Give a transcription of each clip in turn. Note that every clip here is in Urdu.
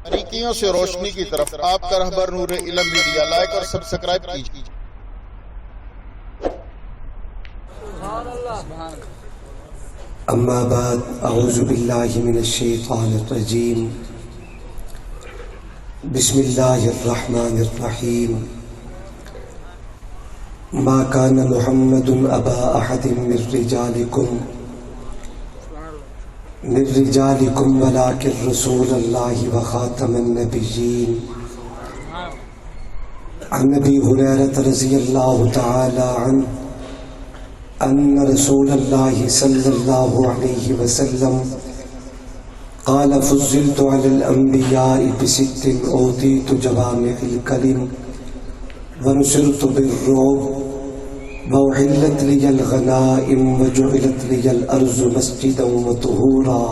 باریکیوں سے روشنی کی طرف آپ کا رہبر نور علم میڈیا لائک اور سبسکرائب کیجیے۔ اما بعد اعوذ باللہ من الشیطان الرجیم بسم اللہ الرحمن الرحیم ما کان محمد ابا احد من رجالکم ولکن رسول اللہ وخاتم النبیین۔ عن ابی ہریرہ رضی اللہ تعالی عنہ ان رسول اللہ صلی اللہ علیہ وسلم قال فضلت علی الانبیاء بست اوتیت جوامع الکلم ونصرت بالرعب وأحلت لي الغنائم وجعلت لي الأرض مسجدا وطهورا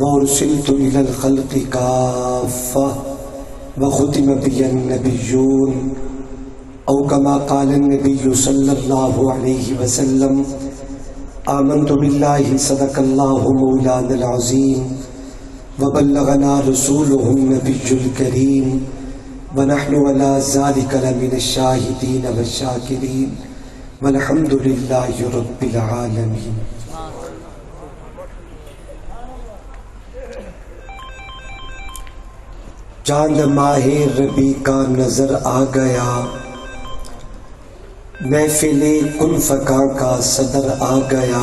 وأرسلت إلى الخلق كافة وختم بي النبيون أو كما قال النبي صلى الله عليه وسلم آمنت بالله صدق الله مولانا العظيم وبلغنا رسوله النبي الكريم ونحن على ذلك لمن الشاهدين والشاكرين والحمد لله رب العالمين۔ چاند ماہ ربیع کا نظر آ گیا، محفل کن فکا کا صدر آ گیا،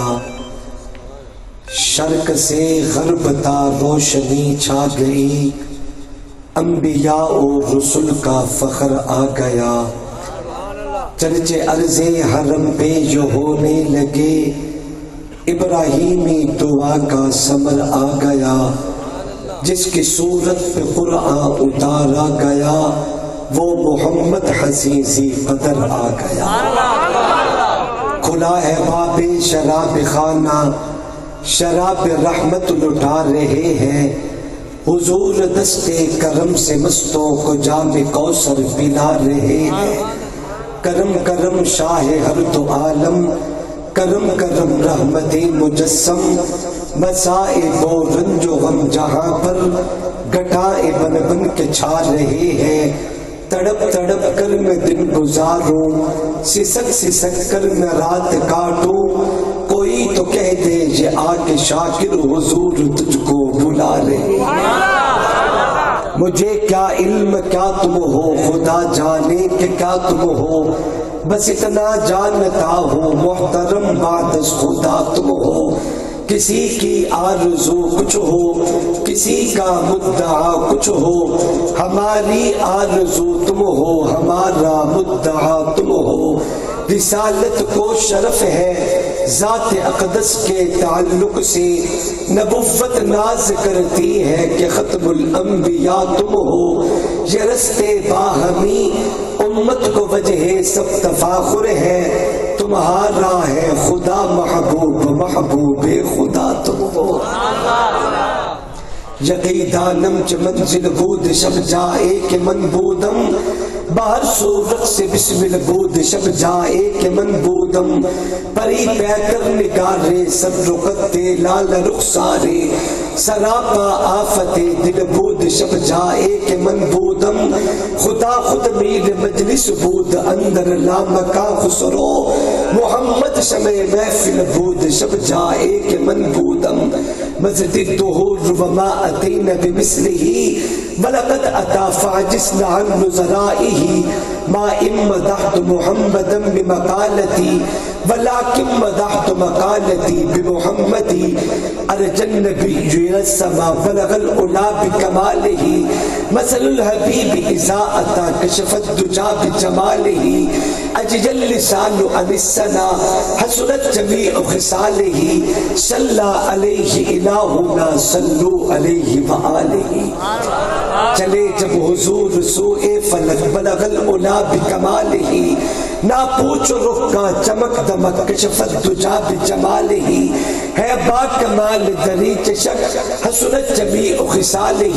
شرق سے غرب تا روشنی چھا گئی، انبیاء و رسول کا فخر آ گیا، چرچے عرض حرم پہ جو ہونے لگے، ابراہیمی دعا کا ثمر آ گیا، جس کی صورت پہ قرآن اتارا گیا، وہ محمد حسیسی قدر آ گیا۔ کھلا ہے باب شراب خانہ، شراب رحمت لٹا رہے ہیں، حضور دستے کرم سے مستوں کو جام کوثر پلا رہے ہیں۔ کرم کرم شاہ ہر دو عالم، کرم کرم رحمت مجسم، مصائب و رنج و غم جہاں پر گٹائے بن بن کے چھا رہے ہیں۔ تڑپ تڑپ کر میں دن گزاروں، سسک سسک کر میں رات کاٹوں، کوئی تو کہہ دے یہ آ کے شاکر حضور تجھ کو بلا رہے ہیں۔ مجھے کیا علم کیا تم ہو، خدا جانے کہ کیا تم ہو، بس اتنا جانتا ہو محترم بعد از خدا تم ہو۔ کسی کی آرزو کچھ ہو، کسی کا مدعا کچھ ہو، ہماری آرزو تم ہو، ہمارا مدعا تم ہو۔ رسالت کو شرف ہے ذات اقدس کے تعلق سے، نبوت ناز کرتی ہے کہ ختم الانبیاء تم ہو۔ یہ رستے باہمی امت کو وجہ سب تفاخر ہے، تمہارا ہے خدا محبوب، محبوب خدا تم ہو۔ یقی دانم چ منزل بود شب جائے کہ من بودم، باہر صورت سے بسمل بود شب جائے کہ من بودم، پری پیکر نگارے سب رختے لال رخسارے، سراپا آفت دل بود شب جائے کہ من بودم، خدا خود میر مجلس بود اندر لامکا خسرو، محمد شمع محفل بود شب جائے کہ من بودم، مزد الدہور وما اتینا بمثلہ ولقد اتا فعجزنا عن نظرائہ، ما ام مدحت محمدا بمقالتی ولكن مدحت مقالتی بمحمدی، ارجى النبی الى السما بلغ العلا بکمالہ، مثل الحبیب اذا اتا کشف الدجى بجمالہ، اجل اللسان عن الثنا حسنت جمیع خصالہ، صلی علیہ الہنا صلوا علیہ وآلہ۔ چلے جب حضور سوئے فلک بلغ العلا بکمالہ، نہ پوچھ رخ کا چمک دمک کشفت دجا بجمالہ، ہے با کمال دری چشک حسنت جمیع خصالہ،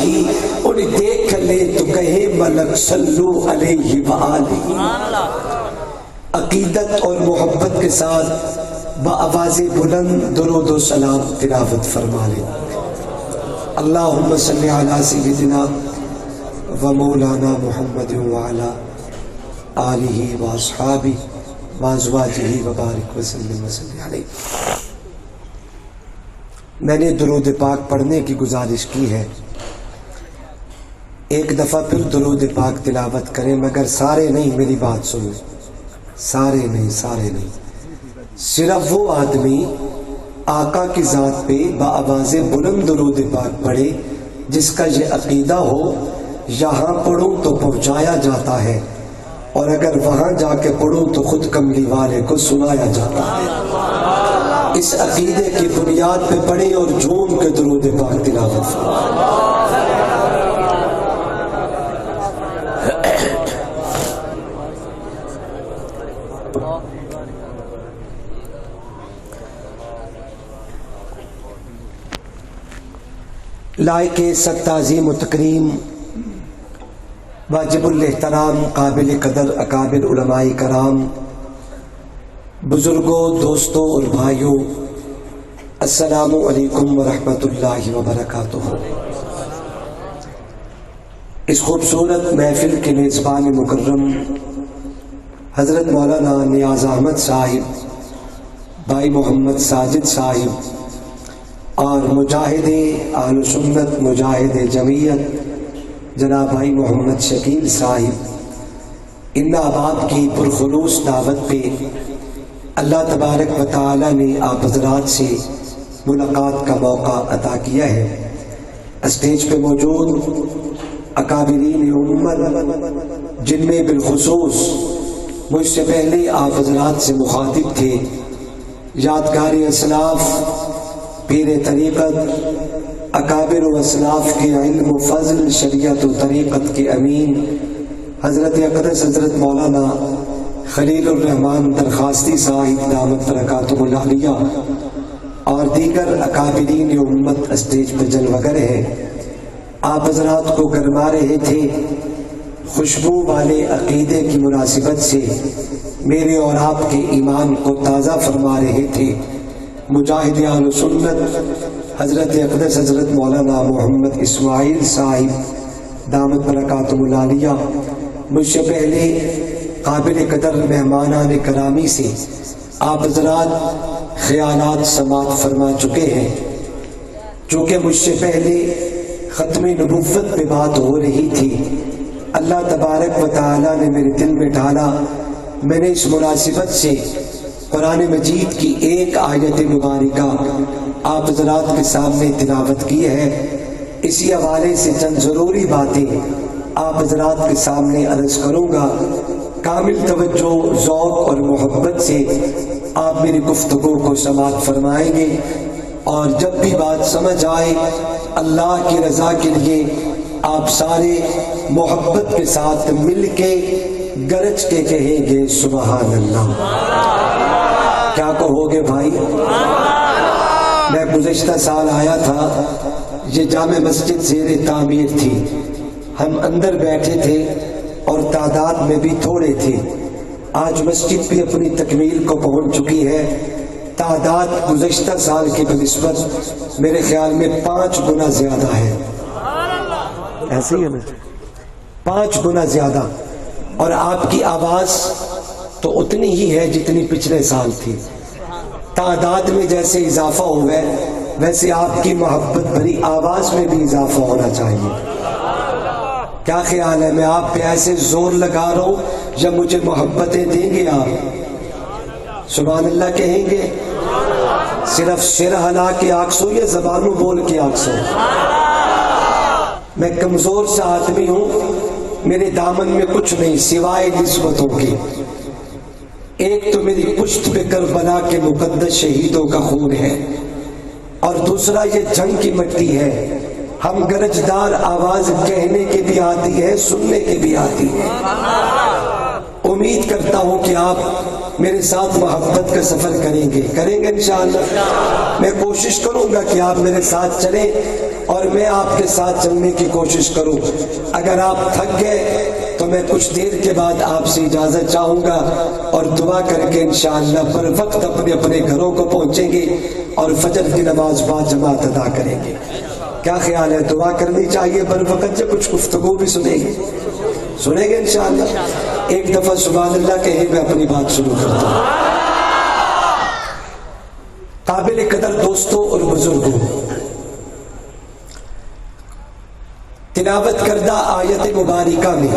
انہیں دیکھ لے تو کہے ملک صلو علیہ وآلہ۔ عقیدت اور محبت کے ساتھ بآواز بلند درود و سلام تلاوت فرما لیں۔ اللہم صلی علی سیدنا و مولانا محمد وعلی آلہ و اصحابہ و ازواجہ وبارک وسلم وصلی علیہ۔ میں نے درود پاک پڑھنے کی گزارش کی ہے، ایک دفعہ پھر درود پاک تلاوت کریں، مگر سارے نہیں، میری بات سنیں، سارے نہیں، صرف وہ آدمی آقا کی ذات پہ بآواز بلند درود پاک پڑھے جس کا یہ عقیدہ ہو یہاں پڑھوں تو پہنچایا جاتا ہے، اور اگر وہاں جا کے پڑھوں تو خود کملی والے کو سنایا جاتا ہے۔ اس عقیدے کی بنیاد پہ پڑھیں اور جھوم کے درود پاک تلاوت فرمائیں۔ لائق سخت تعظیم و تکریم، واجب الاحترام، قابل قدر اکابر علماء کرام، بزرگوں، دوستوں اور بھائیوں، السلام علیکم ورحمۃ اللہ وبرکاتہ۔ اس خوبصورت محفل کے میزبان مکرم حضرت مولانا نیاز احمد صاحب، بھائی محمد ساجد صاحب اور مجاہد اہل سنت، مجاہد جمعیت جناب بھائی محمد شکیل صاحب، ان احباب کی پرخلوص دعوت پہ اللہ تبارک و تعالی نے آپ حضرات سے ملاقات کا موقع عطا کیا ہے۔ اسٹیج پہ موجود اکابرین امت، جن میں بالخصوص مجھ سے پہلے آپ حضرات سے مخاطب تھے یادگار اسلاف، پیر طریقت، اکابر و اسلاف کے علم و فضل، شریعت و طریقت کے امین حضرت اقدس حضرت مولانا خلیل الرحمن درخواستی صاحب دامت برکاتہ العالیہ اور دیگر اکابرین امت اسٹیج پہ جلوگر ہیں۔ آپ حضرات کو گرما رہے تھے، خوشبو والے عقیدے کی مناسبت سے میرے اور آپ کے ایمان کو تازہ فرما رہے تھے۔ مجاہد اہل سنت حضرت اقدس حضرت مولانا محمد اسماعیل صاحب دامت برکاتہ العالیہ مجھ سے پہلے قابل قدر مہمانان کرامی سے آپ حضرات خیالات سماعت فرما چکے ہیں۔ چونکہ مجھ سے پہلے ختم نبوت پہ بات ہو رہی تھی، اللہ تبارک و تعالی نے میرے دل میں ڈالا، میں نے اس مناسبت سے قرآن مجید کی ایک آیت مبارکہ آپ حضرات کے سامنے تلاوت کی ہے۔ اسی حوالے سے چند ضروری باتیں آپ حضرات کے سامنے عرض کروں گا۔ کامل توجہ، ذوق اور محبت سے آپ میری گفتگو کو سماعت فرمائیں گے، اور جب بھی بات سمجھ آئے اللہ کی رضا کے لیے آپ سارے محبت کے ساتھ مل کے گرج کے کہیں گے سبحان اللہ۔ کیا کہو گے بھائی؟ میں گزشتہ سال آیا تھا، یہ جامع مسجد زیر تعمیر تھی، ہم اندر بیٹھے تھے اور تعداد میں بھی تھوڑے تھے۔ آج مسجد بھی اپنی تکمیل کو پہنچ چکی ہے، تعداد گزشتہ سال کی بنسبت میرے خیال میں 5 گنا زیادہ ہے، ایسے ہی ہے نا، 5 گنا زیادہ، اور آپ کی آواز تو اتنی ہی ہے جتنی پچھلے سال تھی۔ تعداد میں جیسے اضافہ ہوا ہے ویسے آپ کی محبت بھری آواز میں بھی اضافہ ہونا چاہیے۔ کیا خیال ہے، میں آپ پہ ایسے زور لگا رہا ہوں یا مجھے محبتیں دیں گے آپ؟ سبحان اللہ کہیں گے؟ صرف سر ہلا کے آنکھوں یا زبانوں بول کے آنکھوں؟ میں کمزور سا آدمی ہوں، میرے دامن میں کچھ نہیں سوائے نسبتوں کے۔ ایک تو میری پشت پہ کربلا کے مقدس شہیدوں کا خون ہے، اور دوسرا یہ جنگ کی مٹی ہے۔ ہم گرجدار آواز کہنے کے بھی آتی ہے، سننے کے بھی آتی ہے۔ امید کرتا ہوں کہ آپ میرے ساتھ محبت کا سفر کریں گے انشاءاللہ۔ میں کوشش کروں گا کہ آپ میرے ساتھ چلیں اور میں آپ کے ساتھ چلنے کی کوشش کروں۔ اگر آپ تھک گئے تو میں کچھ دیر کے بعد آپ سے اجازت چاہوں گا اور دعا کر کے انشاءاللہ پر وقت اپنے اپنے گھروں کو پہنچیں گے اور فجر کی نماز با جماعت ادا کریں گے۔ کیا خیال ہے؟ دعا کرنی چاہیے بر وقت سے، کچھ گفتگو بھی سنیں گے انشاءاللہ. ایک دفعہ سبحان اللہ کہے میں اپنی بات شروع کرتا ہوں. قابل قدر دوستوں اور بزرگوں، تلاوت کردہ آیت مبارکہ میں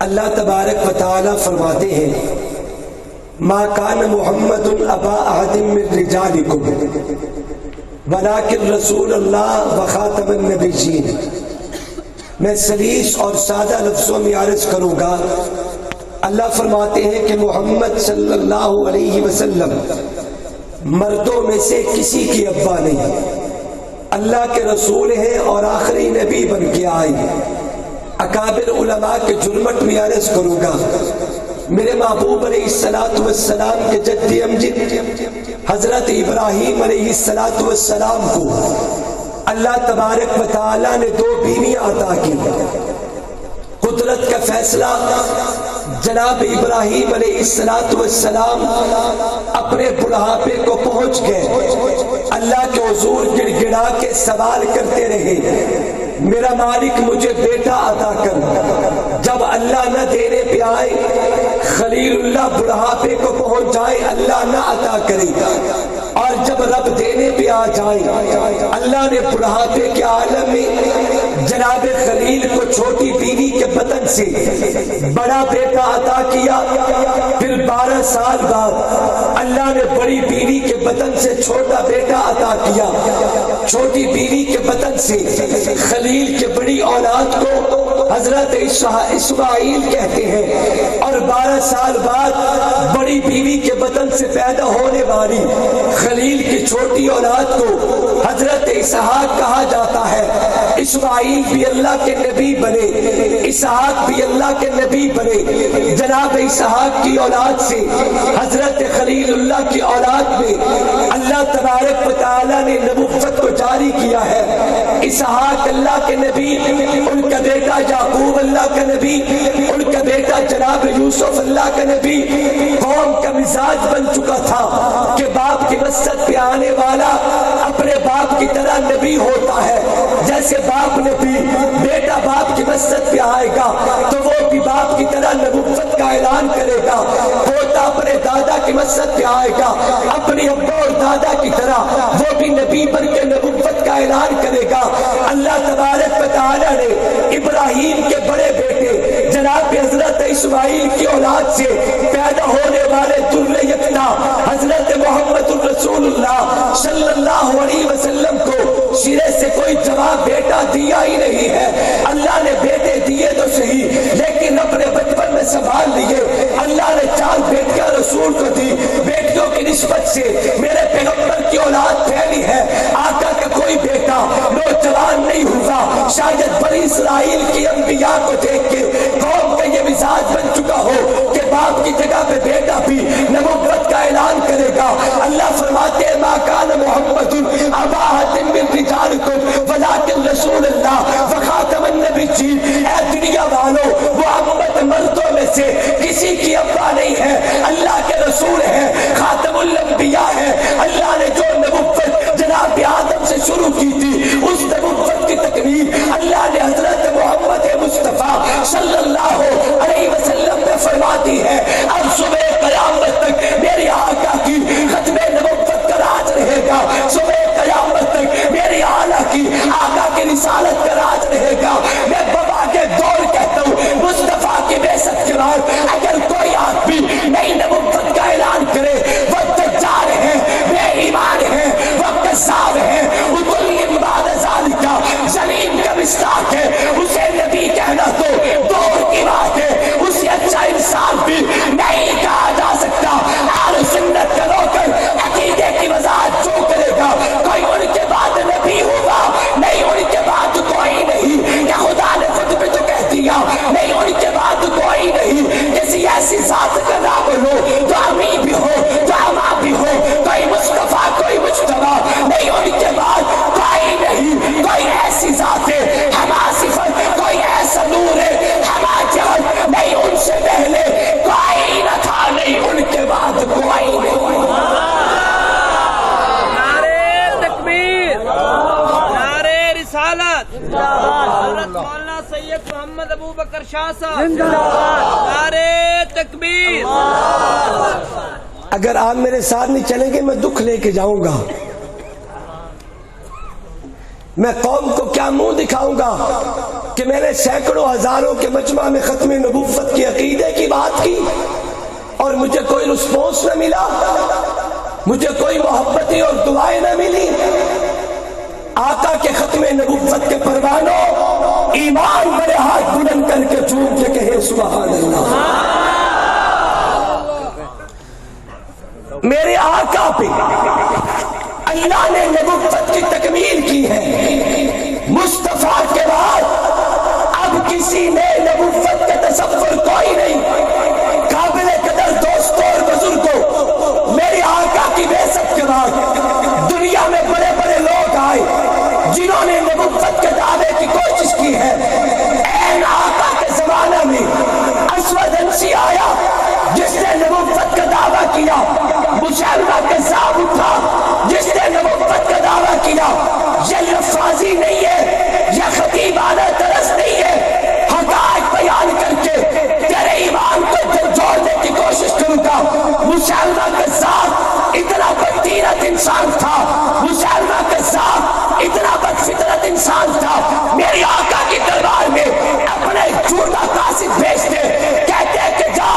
اللہ تبارک و تعالی فرماتے ہیں ما کان محمد ابا احد من رجالکم ولکن رسول اللہ وخاتم النبیین. میں سلیس اور سادہ لفظوں میں عرض کروں گا. اللہ فرماتے ہیں کہ محمد صلی اللہ علیہ وسلم مردوں میں سے کسی کی ابا نہیں، اللہ کے رسول ہیں اور آخری نبی بن کے آئے. اکابر علماء کے جرمٹ میں عرض کروں گا، میرے محبوب علیہ السلام کے جد امجد حضرت ابراہیم علیہ السلام کو اللہ تبارک و تعالی نے 2 بیویاں عطا کی. قدرت کا فیصلہ، جناب ابراہیم علیہ السلام اپنے بڑھاپے کو پہنچ گئے، اللہ کے حضور گڑ گڑا کے سوال کرتے رہے میرا مالک مجھے بیٹا عطا کر. جب اللہ نہ دینے پہ آئے، خلیل اللہ بڑھاپے کو پہنچ جائے، اللہ نہ عطا کرے. اور جب رب دینے پہ آ جائے، اللہ نے بڑھاپے کے عالم میں جناب خلیل کو چھوٹی بیوی کے بطن سے بڑا بیٹا عطا کیا. پھر 12 سال بعد اللہ نے بڑی بیوی کے بطن سے چھوٹا بیٹا عطا کیا. چھوٹی بیوی کے بطن سے خلیل کے بڑی اولاد کو حضرت اسماعیل کہتے ہیں. اور 12 سال بعد بڑی بیوی کے بطن سے پیدا ہونے والی خلیل کی چھوٹی اولاد کو حضرت اسحاق کہا جاتا ہے. اسماعیل بھی اللہ کے نبی بنے، اسحاق بھی اللہ کے نبی بنے. جناب اسحاق کی اولاد سے حضرت خلیل اللہ کی اولاد میں اللہ تبارک و تعالی نے نبوت کو جاری کیا ہے. اسحاق اللہ کے نبی، ان کا بیٹا یعقوب اللہ کا نبی، ان کا بیٹا جناب یوسف اللہ کا نبی. قوم کا مزاج بن چکا تھا کہ باپ کی مسجد پہ آنے والا اپنے باپ کی طرح نبی ہوتا ہے. جیسے باپ نبی، بیٹا باپ کی مسجد پہ آئے گا تو وہ بھی باپ کی طرح نبوت کا اعلان کرے گا. پوتا اپنے دادا کی مسجد پہ آئے گا اپنی ابا اور دادا کی طرح وہ بھی نبی بن کے نبوت کا اعلان کرے گا. اللہ تبارک و تعالی نے ابراہیم کے بڑے بیٹے جناب حضرت اسماعیل کی اولاد سے پیدا ہونے والے در یکتا حضرت محمد الرسول اللہ صلی اللہ علیہ وسلم کو سرے سے کوئی جواب بیٹا دیا ہی نہیں ہے. اللہ نے بیٹے دیے تو صحیح، لیکن اپنے بچپن میں سنبھال لیے. اللہ نے 4 بیٹیاں رسول کو دی. بیٹیوں کی نسبت سے میرے پیغمبر کی اولاد پھیلی ہے. آقا کا کوئی بیٹا نوجوان نہیں ہوا. شاید بنی اسرائیل کی انبیاء کو دیکھ کے قوم کا یہ مزاج بن چکا ہو کہ باپ کی جگہ پہ بیٹا بھی نبوت کا اعلان کرے گا. اللہ فرماتے ہیں ما کان محمد ابا احد من رجالکم ولکن رسول اللہ وخاتم النبیین. اے دنیا والو، محمد مردوں میں سے کسی کی ابا نہیں ہے، اللہ کے رسول ہے، خاتم الانبیاء ہے. اللہ نے جو نبوت جناب آدم سے شروع کی تھی، اس نبوت کی تکمیل اللہ نے حضرت محمد مصطفیٰ مولانا سید محمد ابو بکر شاہ صاحب زندہ باد، نعرے تکبیر۔ اگر آپ میرے ساتھ نہیں چلیں گے میں دکھ لے کے جاؤں گا، میں قوم کو کیا منہ دکھاؤں گا کہ میں نے سینکڑوں ہزاروں کے مجمع میں ختم نبوت کے عقیدے کی بات کی اور مجھے کوئی رسپانس نہ ملا، مجھے کوئی محبتی اور دعائیں نہ ملی۔ آقا کے ختم نبوت کے پروانوں ایمان بڑے ہاتھ بلند کر کے چوم کے کہے سبحان اللہ۔ میرے آقا پہ اللہ نے نبوت کی تکمیل کی ہے، مصطفیٰ کے بعد اب کسی نے نبوت کا تصور کوئی نہیں۔ قابل قدر دوستوں اور بزرگوں، میرے آقا کی بعثت کے بعد دنیا میں بڑے بڑے لوگ آئے جنہوں نے نبوت کے دعوے کی کوشش کی ہے۔ این آقا کے زمانہ میں اسود انسی آیا جس نے نبوت کا دعویٰ کیا، مسلمہ کذاب اٹھا جس نے نبوت کا دعویٰ کیا۔ یہ لفاظی نہیں ہے، یہ خطیبانہ طرز نہیں ہے، حقائق بیان کر کے تیرے ایمان کو جوڑنے کی کوشش کروں گا۔ مسلمہ کذاب اتنا بدتیرت انسان تھا، مسلمہ کذاب اتنا بدفطرت انسان تھا، میری آقا کی دربار میں اپنے جھوٹا قاصد بھیجتے، کہتے کہ جا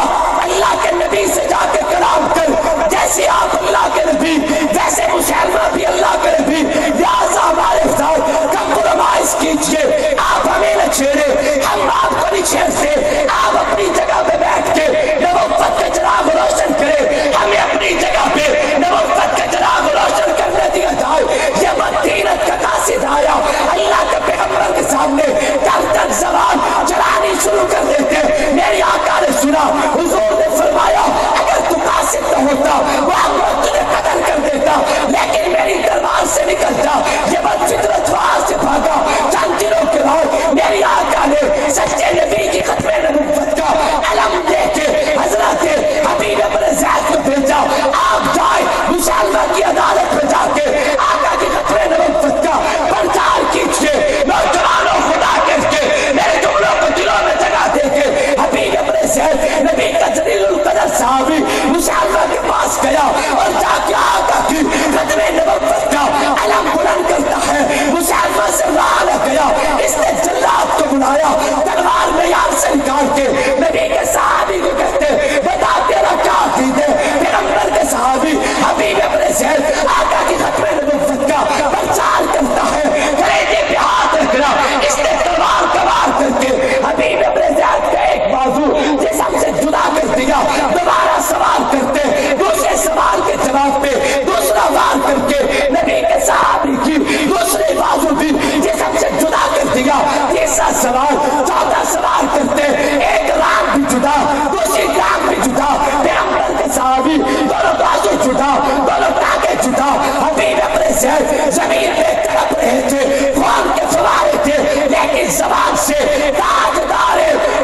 اللہ کے نبی سے جا کے کلام کر، جیسے آپ اللہ کے نبی ویسے مسلمہ بھی اللہ کے نبی، لہٰذا ہمارے ساتھ کمپرومائز کیجئے، آپ ہمیں نہ چھیڑے، ہم آپ کو نہیں چھیڑتے، آپ اپنی جگہ پہ بیٹھ کے نبوت کا چراغ روشن کریں، ہمیں اپنی جگہ پہ نبوت کا چراغ روشن کرنے دیا جائے۔ یہ بدتیرت کا قاصد آیا اللہ کے پیغمبر کے سامنے تک زبان چلانی شروع کر دیتے، میری آقا نے سنا، حضور نے فرمایا اگر تو قاصد نہ ہوتا محمد تجھے قتل کر دیتا، لیکن میری دربار سے نکلتا۔ یہ بدفطرت وہاں سے بھاگا۔ چند دنوں کے بعد میری آقا نے سچے نبی کی ختم نبوت کا علم دے کے حضرت حبیب ابن زید کو بھیجا، آپ جائے مسلمہ کی عدالت میں جا کے آقا کی ختم نبوت کا پرچار کیجئے۔ نوجوانوں خدا کہہ کے میرے جملوں کو دلوں میں جگہ دے کے حبیب ابن زید نبی کا جلیل القدر صحابی مسلمہ کے پاس گیا اور جا کے آقا کی ختم نبوت کا علم بلند کرتا ہے۔ مسلمہ سے مانا گیا، اس نے جلاد کو بلایا، تلوار میں یار سے نکال کے نبی کے صحابی کو کہتے بتا تیرا کیا عقیدہ ہے؟ پیغمبر کے صحابی حبیب ابن زید آقا کی ختم نبوت کا پرچار کرتا ہے، کلیجے پہ ہاتھ رکھنا، اس نے تلوار کبار کر کے حبیب ابن زید کا ایک بازو جسم سے جدا کر دیا۔ دوبارہ سوال کرتے، دوسرے سوال کے جواب پہ دوسرا وار کر کے نبی کے صحابی کی دوسرے بازو بھی جسم سے جدا کر دیا۔ تیسرا سوال، چوتھا سوال کرتے، ایک رام بھی جدا، دوسری رام بھی جدا، پیغمبر کے صحابی دونوں بازو جدا، دونوں ٹانگیں جدا۔ حبیب ابن زید زمین میں تڑپ رہے تھے، خون کے فوارے تھے، لیکن زبان سے تاجدار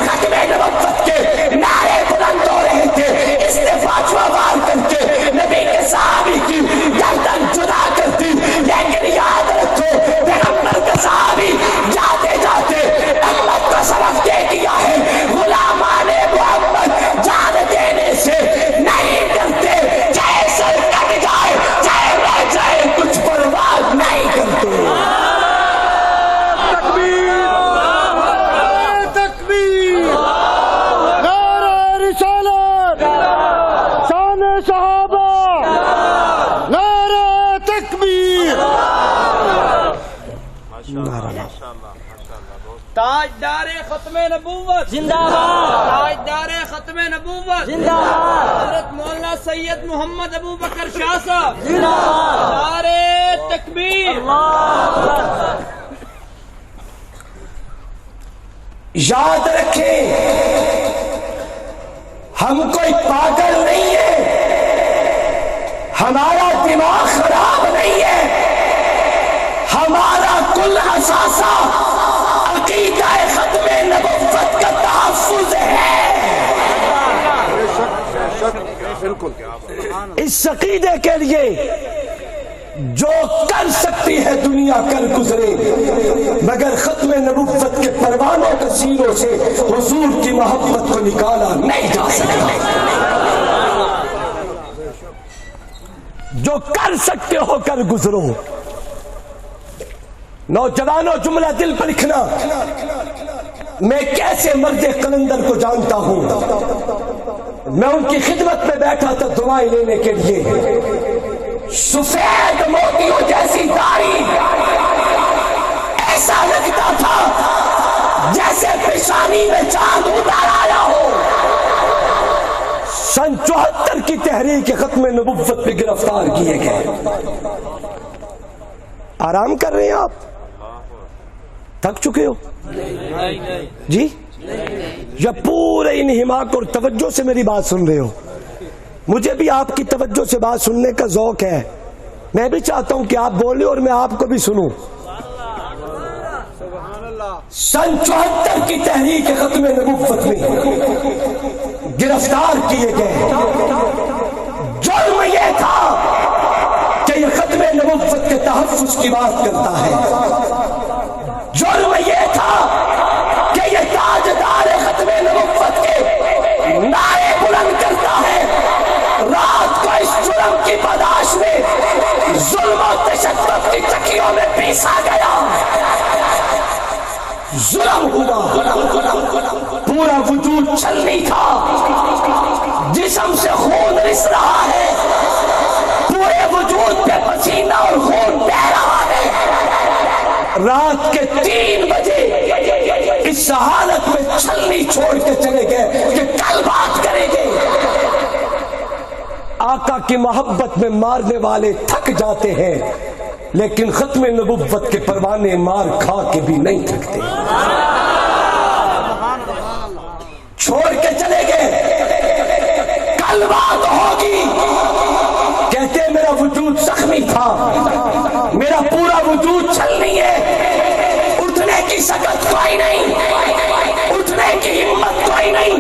ختم نبوت کے نعرے بلند ہو رہے تھے۔ اس نے پانچواں وار کر کے نبی کے صحابی کی گردن جدا کر دی، لیکن یاد رکھو پیغمبر کا صحابی جاتے جاتے امت کو سبق دے دیا ہے، غلامان محمد جان دینے سے نہیں ڈرتے، چاہے سر کٹ جائے چاہے رہ جائے کچھ پرواہ نہیں کرتے۔ تکبیر، نعرہ رسالت، شان صحابہ، نعرہ تکبیر۔ تاجدار ختم نبوت زندہ باد، تاجدار ختم نبوت زندہ باد، حضرت مولانا سید محمد ابو بکر شاہ صاحب زندہ باد، نعرے تکبیر۔ یاد رکھیں ہم کوئی پاگل نہیں ہے، ہمارا دماغ خراب نہیں ہے، ہمارا کل اثاثہ عقیدہ ختم نبوت کا تحفظ ہے۔ اس عقیدے کے لیے جو کر سکتی ہے دنیا کر گزرے، مگر ختم نبوت کے پروان سینوں سے حضور کی محبت کو نکالا نہیں جا سکتا۔ جو کر سکتے ہو کر گزرو۔ نوجوانوں جملہ دل پر لکھنا، میں کیسے مرد قلندر کو جانتا ہوں۔ میں ان کی خدمت میں بیٹھا تھا دعائیں لینے کے لیے، سفید موتیوں جیسی داڑھی، ایسا لگتا تھا جیسے پیشانی میں چاند اتار آیا ہو۔ سن 74 کی تحریک ختم نبوت پہ گرفتار کیے گئے۔ آرام کر رہے ہیں آپ؟ تھک چکے ہو جی؟ یا پورے انہماک اور توجہ سے میری بات سن رہے ہو؟ مجھے بھی آپ کی توجہ سے بات سننے کا ذوق ہے، میں بھی چاہتا ہوں کہ آپ بولیں اور میں آپ کو بھی سنوں۔ سن 74 کی تحریک ختم نبوت میں گرفتار کیے گئے۔ جرم یہ تھا کہ یہ ختم نبوت کے تحفظ کی بات کرتا ہے، جرم یہ تھا کہ یہ تاجدار ختم نبوت کے نعرے بلند کرتا ہے۔ رات کو اس جرم کی پاداش میں ظلم و تشدد کی چکیوں میں پیسا گیا، ظلم ہوا، پورا وجود چھلنی تھا، جسم سے خون رس رہا ہے، پورے وجود پہ پسینہ اور خون بہ رہا ہے۔ رات کے 3 بجے اس حالت میں چھلنی چھوڑ کے چلے گئے کہ کل بات کریں گے۔ آقا کی محبت میں مارنے والے تھک جاتے ہیں، لیکن ختم نبوت کے پروانے مار کھا کے بھی نہیں تھکتے۔ چھوڑ کے چلے گئے، کل بات ہوگی۔ کہتے میرا وجود زخمی تھا، میرا پورا وجود چھلنی ہے، اٹھنے کی سکت کوئی نہیں، اٹھنے کی ہمت کوئی نہیں،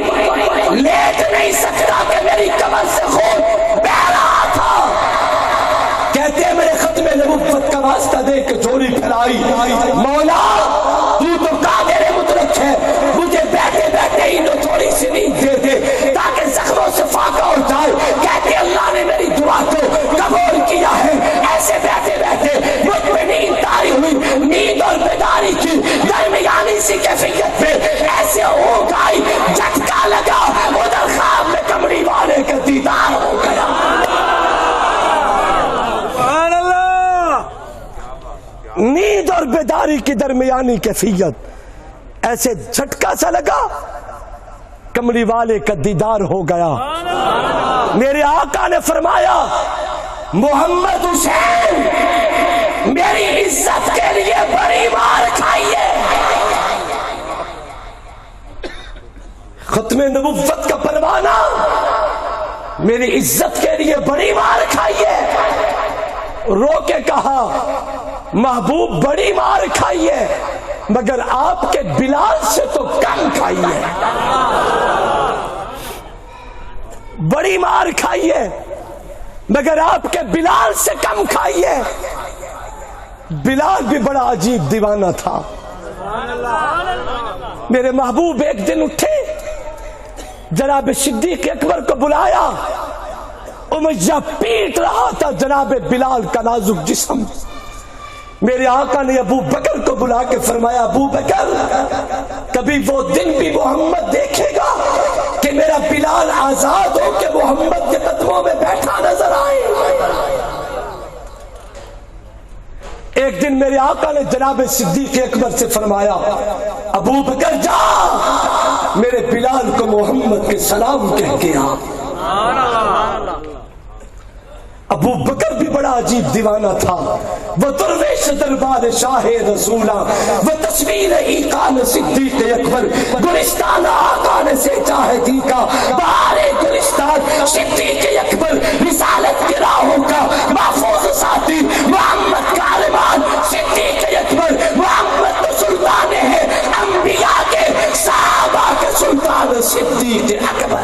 لیٹ نہیں سکتا کہ میری کمر سے خون بہ رہا تھا۔ کہتے میرے ختم نبوت کا واسطہ دے کے چوری پھیلائی، مولا تو قادر مطلق ہے، مجھے بیٹھے بیٹھے ہی تو تھوڑی سی نیند دے دے تاکہ زخموں سے فاقہ ہو جائے۔ کہتے اللہ نے میری دعا کو قبول کیا ہے۔ ایسے بیٹھے بیٹھے مجھ میں نیند تاری ہوئی، نیند اور بیداری کی درمیانی سی کیفیت پہ ایسے اونگ آئی، جھٹکا لگا، ادھر خواب میں کمڑی والے کا دیدار ہو گیا۔ نیند اور بیداری کی درمیانی کیفیت، ایسے جھٹکا سا لگا، کمڑی والے کا دیدار ہو گیا۔ میرے آقا نے فرمایا محمد حسین میری عزت کے لیے بڑی مار کھائیے۔ ختم نبوت کا پروانہ میری عزت کے لیے بڑی مار کھائیے۔ رو کے کہا محبوب بڑی مار کھائیے، مگر آپ کے بلال سے تو کم کھائیے۔ بڑی مار کھائیے مگر آپ کے بلال سے کم کھائیے۔ بلال بھی بڑا عجیب دیوانہ تھا۔ میرے محبوب ایک دن اٹھے، جناب صدیق اکبر کو بلایا، امیہ پیٹ رہا تھا جناب بلال کا نازک جسم۔ میرے آقا نے ابو بکر کو بلا کے فرمایا ابو بکر کبھی وہ دن بھی محمد دیکھے گا کہ میرا بلال آزاد ہو کے محمد کے قدموں میں بیٹھا نظر آئے۔ ایک دن میرے آقا نے جناب صدیق اکبر سے فرمایا ابو بکر جا میرے بلال کو محمد کے سلام کہہ کے آ۔ ابو بکر بھی بڑا عجیب دیوانہ تھا۔ وہ درویش دربار شاہ رسولہ، وہ تصویر ایقان صدیق اکبر، گلستان آقا نے سے چاہتی کا بہار گلستان صدیق اکبر، رسالت کی راہوں کا محفوظ ساتھی محمد کا علمان صدیق اکبر۔ محمد تو سلطان ہے انبیاء کے، صحابہ کے سلطان صدیق اکبر۔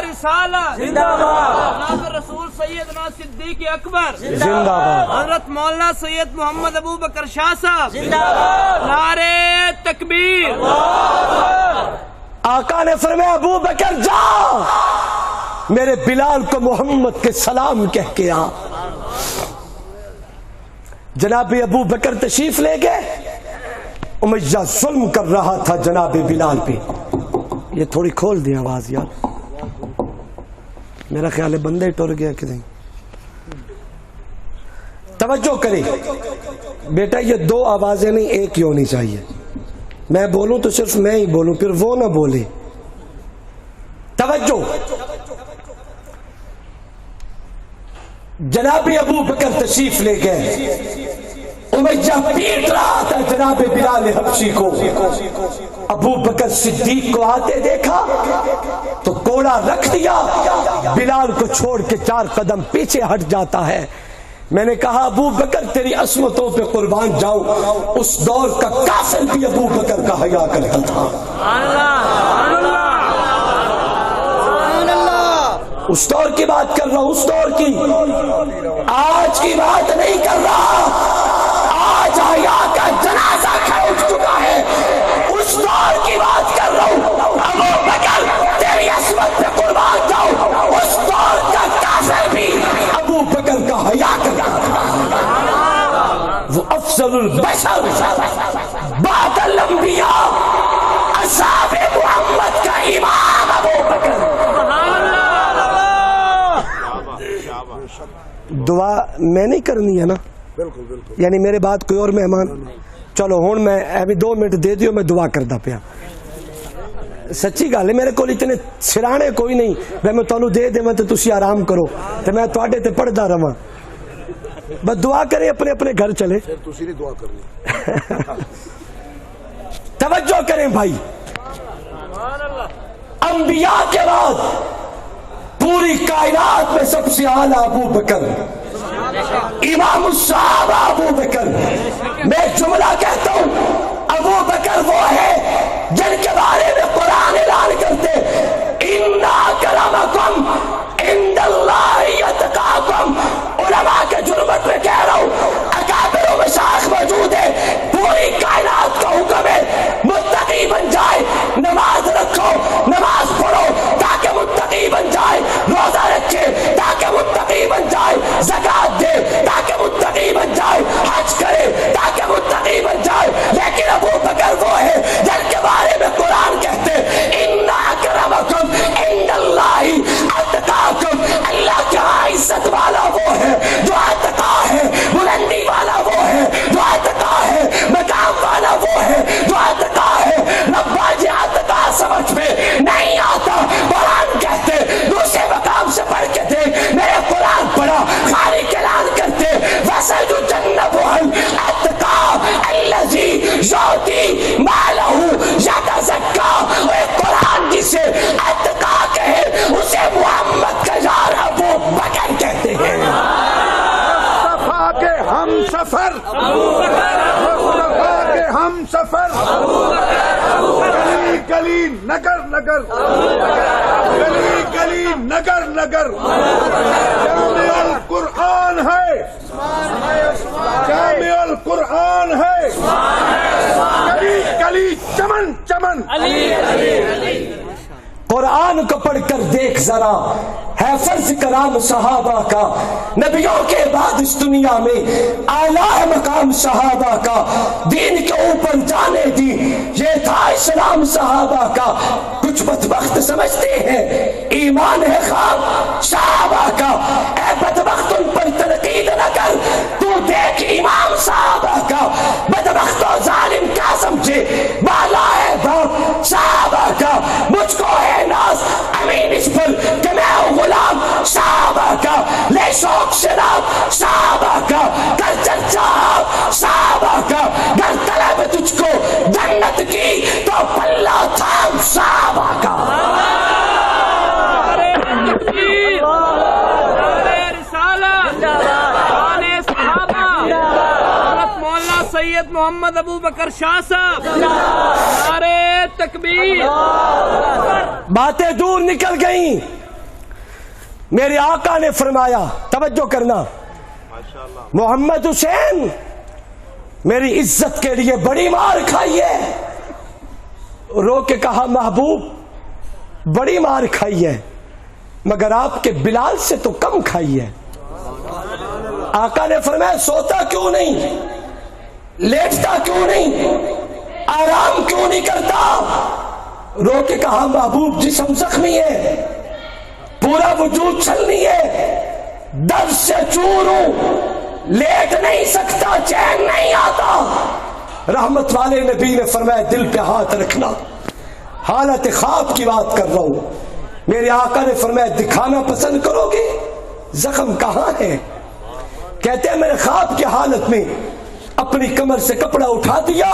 رسالہ زندہ باد، رسول سیدنا صدیق صدیق اکبر زندہ باد، حضرت مولانا سید محمد ابو بکر شاہ صاحب زندہ باد، نعرے تکبیر۔ آقا نے فرمایا ابو بکر جا میرے بلال کو محمد کے سلام کہہ کے آ۔ جناب ابو بکر تشریف لے گئے، امیہ ظلم کر رہا تھا جناب بلال پہ۔ یہ تھوڑی کھول دیں آواز یار، میرا خیال ہے بندے ٹر گیا کہ نہیں۔ توجہ کریں بیٹا، یہ دو آوازیں نہیں ایک ہی ہونی چاہیے۔ میں بولوں تو صرف میں ہی بولوں، پھر وہ نہ بولے۔ توجہ، جناب ابو بکر تشریف لے گئے، امیہ پیٹ رہا تھا جناب بلال حبشی کو۔ ابو بکر صدیق کو آتے دیکھا تو کوڑا رکھ دیا، بلال کو چھوڑ کے 4 قدم پیچھے ہٹ جاتا ہے۔ میں نے کہا ابو بکر تیری عصمتوں پہ قربان جاؤں، اس دور کا کافر بھی ابو بکر کا حیا کرتا تھا۔ اس دور کی بات کر رہا ہوں، اس دور کی، آج کی بات نہیں کر رہا۔ آج حیا کا جنازہ کھڑ چکا ہے، اس دور کی بات کر رہا ہوں۔ ابو بکر تیری عصمت پہ قربان جاؤں، اس دور کا کافر بھی ابو بکر کا حیا کرتا تھا۔ وہ افضل البشر بعد الانبیاء، اصحاب محمد کا امام ابو بکر۔ دعا میں نہیں کرنی ہے نا؟ بالکل بالکل، یعنی میرے بعد کوئی اور مہمان؟ چلو ہوں میں ابھی 2 منٹ دے دیو، میں دعا کردا پیا۔ سچی گل ہے، میرے کو اتنے سرانے کوئی نہیں، میں تانوں دے دے تو تسی آرام کرو تے میں تواڈے تے پڑھدا رہواں۔ بس دعا کریں، اپنے اپنے گھر چلے۔ تسی نہیں دعا کرنی۔ توجہ کریں بھائی، انبیاء کے بعد پوری کائنات میں سب سے اعلیٰ ابو بکر، امام الصحابہ ابو بکر۔ میں جملہ کہتا ہوں، ابو بکر وہ ہے جن کے بارے میں قرآن اعلان کرتے ان اکرمکم عند اللہ اتقاکم۔ علماء کے جرمت میں کہہ رہا ہوں، اکابر و مشائخ موجود ہے، پوری کائنات کا حکم ہے متقی بن جائے، نماز رکھو، نماز پڑھو تاکہ متقی بن جائے، روزہ رکھے تاکہ متقی بن جائے، زکات دے تاکہ متقی بن جائے، حج کرے تاکہ متقی بن جائے۔ لیکن ابو بکر وہ ہے جن کے بارے میں قرآن کہتے ان اکرمکم عند اللہ اتقاکم۔ اللہ کے ہاں عزت والا وہ ہے جو اتقا ہے، بلندی والا وہ ہے جو اتقا ہے، مقام والا وہ ہے جو اتقا ہے۔ ربا جی اتقا سمجھ میں نہیں آتا، قرآن کہتے دوسرے مقام سے پڑھ کے دے، میرے قرآن پڑھا، خالق اعلان کرتے وَسَيُجَنَّبُهَا الْأَتْقَى الَّذِي يُؤْتِي مَالَهُ يَتَزَكَّىٰ۔ اے قرآن جسے اتقا کہے اسے محمد کا یار ابو بکر کہتے ہیں۔ مصطفیٰ کے ہم سفر، مصطفیٰ کے ہم سفر، گلی گلی نگر نگر، گلی گلی نگر نگر، جامع القرآن ہے، جامع القرآن ہے، گلی گلی چمن چمن۔ قرآن کو پڑھ کر دیکھ ذرا، ہے فرض کرام صحابہ کا، نبیوں کے بعد اس دنیا میں اعلیٰ مقام صحابہ کا، دین کے اوپر جانے دی، یہ تھا اسلام صحابہ کا۔ کچھ بدبخت سمجھتے ہیں ایمان ہے خواب صحابہ کا، اے بدبخت ان پر تنقید نہ کر، تو دیکھ امام صحابہ کا، بدبخت و ظالم کیا سمجھے بالا ہے باپ صحابہ کا۔ مجھ کو ہے ناز امین اس پر کہ میں ہوں غلام صحابہ کا، لے شوق شراب صحابہ کا، کر چرچا صحابہ کا، گر طلب تجھ کو جنت کی تو پلہ تھام صحابہ کا۔ سید محمد ابو بکر شاہ صاحب، نعرے تکبیر۔ باتیں دور نکل گئیں، میرے آقا نے فرمایا، توجہ کرنا، محمد حسین میری عزت کے لیے بڑی مار کھائی ہے. رو کے کہا محبوب بڑی مار کھائی ہے مگر آپ کے بلال سے تو کم کھائی ہے. آقا نے فرمایا سوتا کیوں نہیں، لیٹتا کیوں نہیں، آرام کیوں نہیں کرتا؟ رو کے کہا محبوب جسم زخمی ہے، پورا وجود چھلنی ہے، درد سے چور ہوں، لیٹ نہیں سکتا، چین نہیں آتا. رحمت والے نبی نے فرمایا دل پہ ہاتھ رکھنا، حالت خواب کی بات کر رہا ہوں. میرے آقا نے فرمایا دکھانا پسند کرو گے؟ زخم کہاں ہے؟ کہتے ہیں میں نے خواب کی حالت میں اپنی کمر سے کپڑا اٹھا دیا،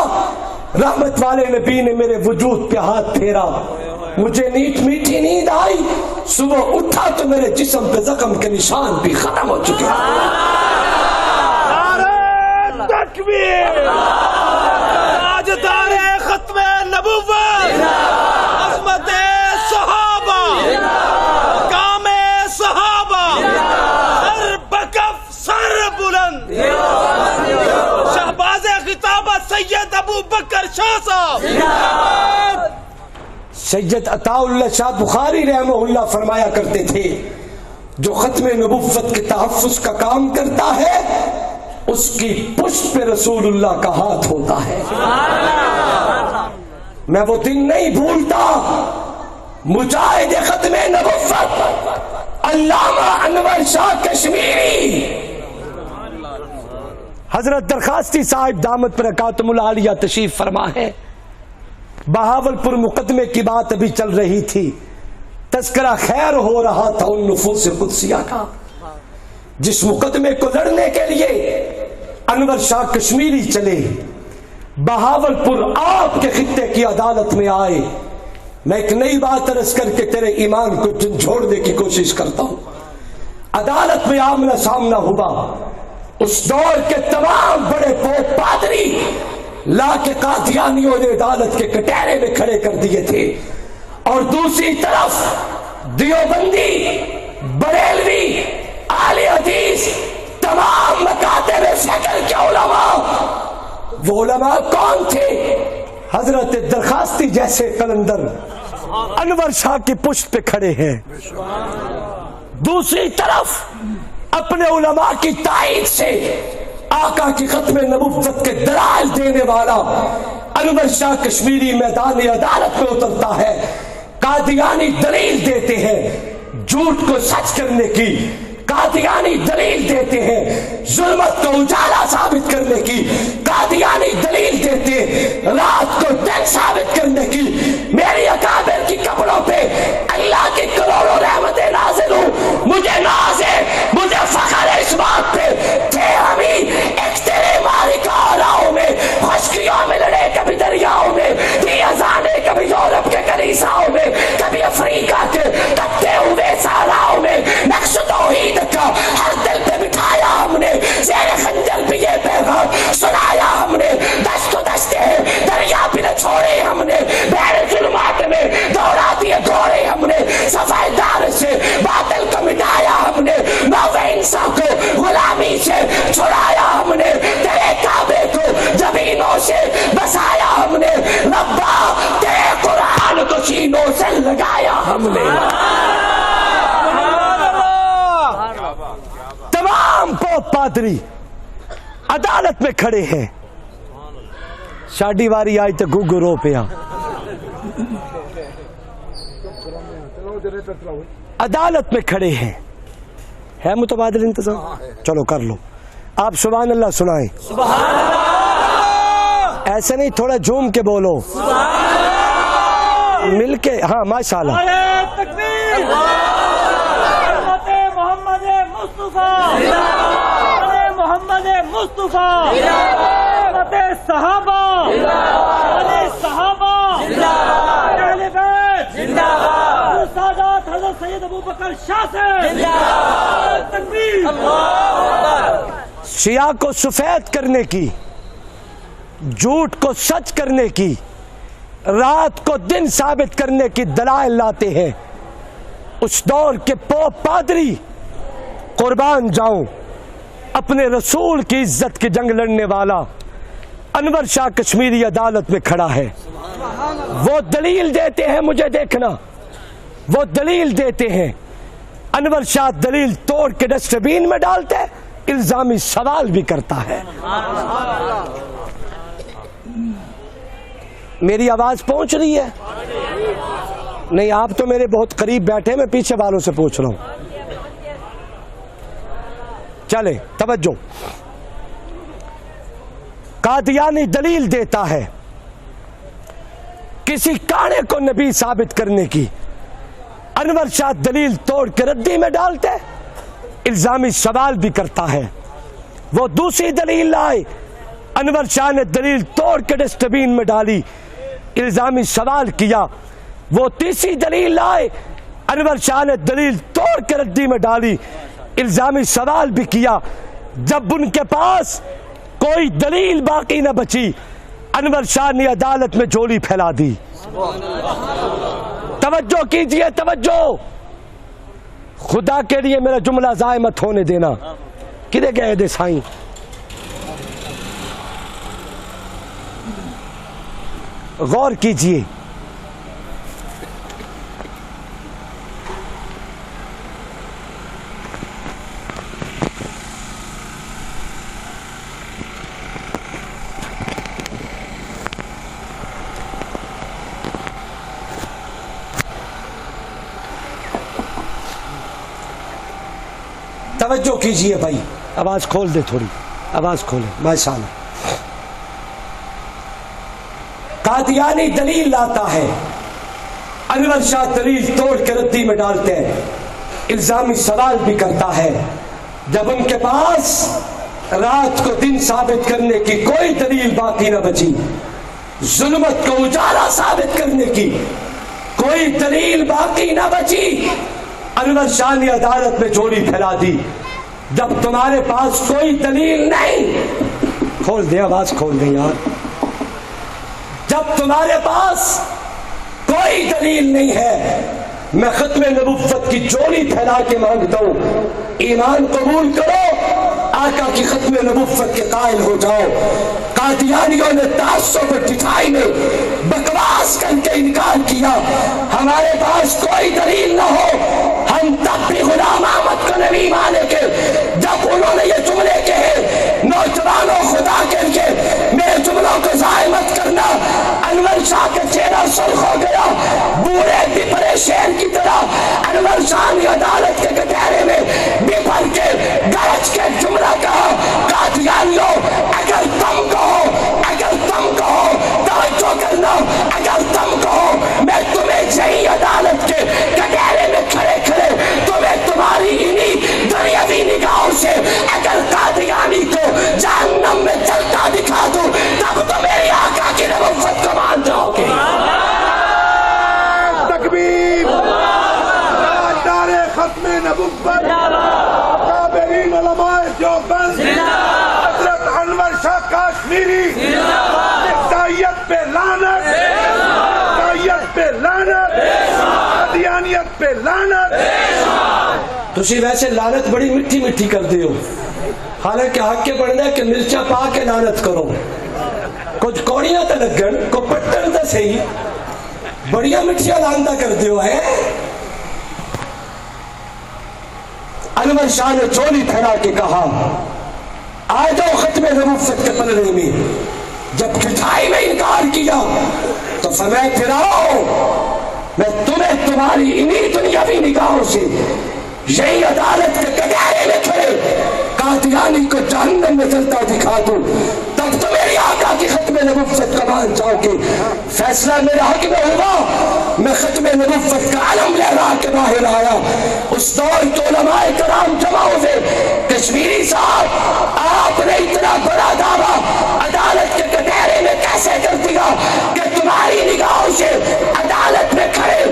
رحمت والے نبی نے میرے وجود پہ ہاتھ پھیرا، مجھے میٹھی نیند آئی، صبح اٹھا تو میرے جسم پہ زخم کے نشان بھی ختم ہو چکے. نعرہ تکبیر، تاجدار ختم نبوت، عظمت صحابہ، مقام صحابہ، سر بکف سر بلند، شہباز خطابت سید ابو بکر شاہ صاحب. سید عطا اللہ شاہ بخاری رحمہ اللہ فرمایا کرتے تھے جو ختم نبوت کے تحفظ کا کام کرتا ہے اس کی پشت پہ رسول اللہ کا ہاتھ ہوتا ہے. میں وہ دن نہیں بھولتا، مجاہد ختم نبوت علامہ انور شاہ کشمیری حضرت درخواستی صاحب دامت برکاتہم العالیہ تشریف فرما ہے. بہاولپور مقدمے کی بات ابھی چل رہی تھی، تذکرہ خیر ہو رہا تھا ان نفوس قدسیہ کا جس مقدمے کو لڑنے کے لیے انور شاہ کشمیری چلے، بہاولپور آپ کے خطے کی عدالت میں آئے. میں ایک نئی بات عرض کر کے تیرے ایمان کو جھنجھوڑنے کی کوشش کرتا ہوں. عدالت میں آمنا سامنا ہوا، اس دور کے تمام بڑے پوپ پادری لا کے قادیانیوں نے عدالت کے کٹہرے میں کھڑے کر دیے تھے، اور دوسری طرف دیوبندی، بریلوی، اہل حدیث، تمام مکاتب فقہ کے علماء. وہ علماء کون تھے؟ حضرت درخواستی جیسے قلندر انور شاہ کی پشت پہ کھڑے ہیں، دوسری طرف اپنے علماء کی تائید سے آقا کی ختم نبوت کے دلائل دینے والا انور شاہ کشمیری میدان عدالت میں اترتا ہے. قادیانی دلیل دیتے ہیں جھوٹ کو سچ کرنے کی، قادیانی دلیل دیتے ہیں ظلمت کو اجالا ثابت کرنے کی، قادیانی دلیل دیتے ہیں رات کو دن ثابت کرنے کی. میری اکابر کی کپڑوں پہ اللہ کی کروڑوں رحمتیں نازل ہوں، مجھے ناز ہے، مجھے فخر ہے اس بات پہ کہ ہمیں ایک تیرے مالکہ راہوں میں خشکیوں میں لڑے، کبھی دریاؤں میں دی ازانے، کبھی یورپ کے کلیساؤں میں، کبھی افریقہ کے تپتے ہوئے صحراؤں میں. نقش توحید کا ہر دل پہ بٹھایا ہم نے، زیر خنجر بھی یہ پیغام سنایا ہم نے. دست و دستے دریا بھی نہ چھوڑے ہم نے، بحر ظلمات میں دوڑا دیے گھوڑے ہم نے. صفحہ دار سے باطل کو مٹایا ہم نے، نوع انسان کو غلامی سے چھڑایا ہم نے. تیرے کعبے کو زمینوں سے بسایا ہم نے، ربا تیرے قرآن کو سینوں سے لگایا ہم نے. تمام پوپ پادری عدالت میں کھڑے ہیں. شاڈی واری آئی تو گوگو رو پیا. عدالت میں کھڑے ہیں، ہے متبادل انتظام؟ چلو کر لو. آپ سبحان اللہ سنائیں. سبحان اللہ. ایسے نہیں، تھوڑا جھوم کے بولو، مل کے. ہاں ماشاء اللہ. تکبیر. محمد مصطفیٰ، محمد مصطفیٰ، صحابہ، صحابہ، اہل بیت، سادات حضرت سید ابو بکر شاہ سے تکبیر. سیاہ کو سفید کرنے کی، جھوٹ کو سچ کرنے کی، رات کو دن ثابت کرنے کی دلائل لاتے ہیں. اس دور کے پوپ پادری قربان جاؤں اپنے رسول کی عزت کی جنگ لڑنے والا انور شاہ کشمیری عدالت میں کھڑا ہے. وہ دلیل دیتے ہیں, مجھے دیکھنا, وہ دلیل دیتے ہیں. انور شاہ دلیل توڑ کے ڈسٹ بین میں ڈالتے, الزامی سوال بھی کرتا ہے. میری آواز پہنچ رہی ہے؟ نہیں, آپ تو میرے بہت قریب بیٹھے, میں پیچھے والوں سے پوچھ رہا ہوں. چلے توجہ. قادیانی دلیل دیتا ہے کسی کانے کو نبی ثابت کرنے کی, انور شاہ دلیل توڑ کے ردی میں ڈالتے, الزامی سوال بھی کرتا ہے. وہ دوسری دلیل لائے, انور شاہ نے دلیل توڑ کے ڈسٹ بین میں ڈالی, الزامی سوال کیا. وہ تیسری دلیل لائے, انور شاہ نے دلیل توڑ کے ردی میں ڈالی, الزامی سوال بھی کیا. جب ان کے پاس کوئی دلیل باقی نہ بچی, انور شاہ نے عدالت میں جھولی پھیلا دی. توجہ کیجئے, توجہ. خدا کے لیے میرا جملہ ضائع مت ہونے دینا. کدھر گئے دے سائیں؟ غور کیجئے. توجہ کیجئے بھائی, آواز کھول دے, تھوڑی آواز کھولے. ماشاء اللہ. قادیانی دلیل لاتا ہے, انور شاہ دلیل توڑ کے ردی میں ڈالتے ہیں, الزامی سوال بھی کرتا ہے. جب ان کے پاس رات کو دن ثابت کرنے کی کوئی دلیل باقی نہ بچی, ظلمت کو اجالا ثابت کرنے کی کوئی دلیل باقی نہ بچی, انور شاہ نے عدالت میں جھولی پھیلا دی. جب تمہارے پاس کوئی دلیل نہیں, کھول دے, آواز کھول دے یار. جب تمہارے پاس کوئی دلیل نہیں ہے, میں ختم نبوت کی جھولی پھیلا کے مانگتا ہوں, ایمان قبول کرو, آقا کی ختم نبوت کے قائل ہو جاؤ. قادیانیوں نے تعصب اور ڈٹھائی میں بکواس کر کے انکار کیا. ہمارے پاس کوئی دلیل نہ ہو, ہم تب بھی غلام احمد کو نہیں مانے گے. جب انہوں نے یہ جملے کہے, نوجوانوں خدا کے لیے میرے جملوں کو ضائع مت کرنا. انور شاہ کا چہرہ سرخ ہو گیا, بوڑھے بپرے شیر کی طرح انور شاہ نے عدالت کے کٹہرے میں بپر کے گرج کے جملہ کہا, قادیانیوں اگر تم کہو توجہ کرنا, اگر تم کہو میں تمہیں یہی عدالت کے کٹہرے میں کھڑے کھڑے تمہیں تمہاری انہی دنیاوی نگاہوں سے اگر قادیانی کو جہنم میں چلتا دکھا دوں, تب تو میری آقا کی نبوت کو مان جاؤ گے. تکبیر, دار ختم نبوت, کابرین علماء دیوبند, حضرت انور شاہ کشمیری, عیسائیت پہ لعنت, عیسائیت پہ لعنت, قادیانیت پہ لعنت. تسی ویسے لعنت بڑی مٹھی مٹھی کر دیو, حالانکہ حق کے بڑھنا ہے کہ مرچا پا کے لعنت کرو. کچھ کوڑیاں تے لگن کو پٹن تے صحیح, بڑیاں مٹھیاں لعنتاں کر دیو ہے. انور شاہ نے چولی پھیلا کے کہا, آ جاؤ ختم نبوت کے پلڑے میں. جب کٹھائی میں انکار کیا تو فرمایا پھر آؤ, میں تمہیں تمہاری انہی دنیاوی نگاہوں سے یہی عدالت کے کٹہرے میں کھڑے قادیانی کو جہنم میں چلتا دکھا دوں, تب تو میری آقا کی ختم نبوت کا مان جاؤ گے. فیصلہ میرے حق میں ہوا, میں ختم نبوت کا علم لہرا کے باہر آیا. اس دور کے علماء کرام جمع ہوئے, کشمیری صاحب آپ نے اتنا بڑا دعویٰ عدالت کے کٹہرے میں کیسے کر دیا کہ تمہاری نگاہوں سے عدالت میں کھڑے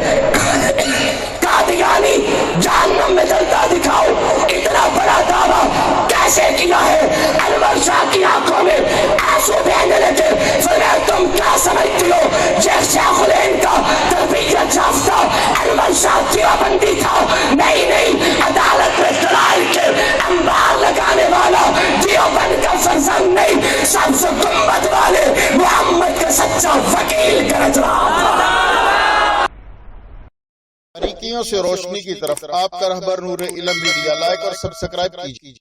قادیانی جہنم میں جلتا دکھاؤ, اتنا بڑا دعویٰ کیسے کیا ہے؟ انور شاہ کی آنکھوں میں آنسو بہنے لگے. فرمایا تم کیا سمجھتی ہو یہ شیخ الہند کا تربیت یافتہ انور شاہ دیوبندی تھا. نہیں عدالت میں دلائل کے انبار لگانے والا دیوبند کا فرزند نہیں, سبز گنبد والے محمد کا سچا وکیل گرج رہا تھا. باریکیوں سے روشنی کی طرف آپ کا رہبر نور علم میڈیا, لائک اور سبسکرائب کیجیے.